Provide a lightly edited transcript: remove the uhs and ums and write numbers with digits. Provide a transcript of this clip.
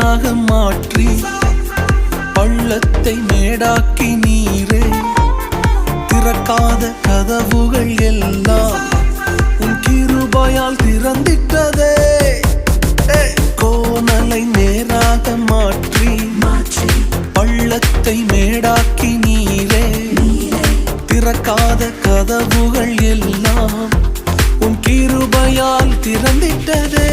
நேராக மாற்றி பள்ளத்தை மேடாக்கி நீரே திறக்காத கதவுகள் எல்லாம் உன் கிருபையால் திறந்திட்டதே. கோணலை நேராக மாற்றி பள்ளத்தை மேடாக்கி நீரே திறக்காத கதவுகள் எல்லாம் உன் கிருபையால் திறந்திட்டதே.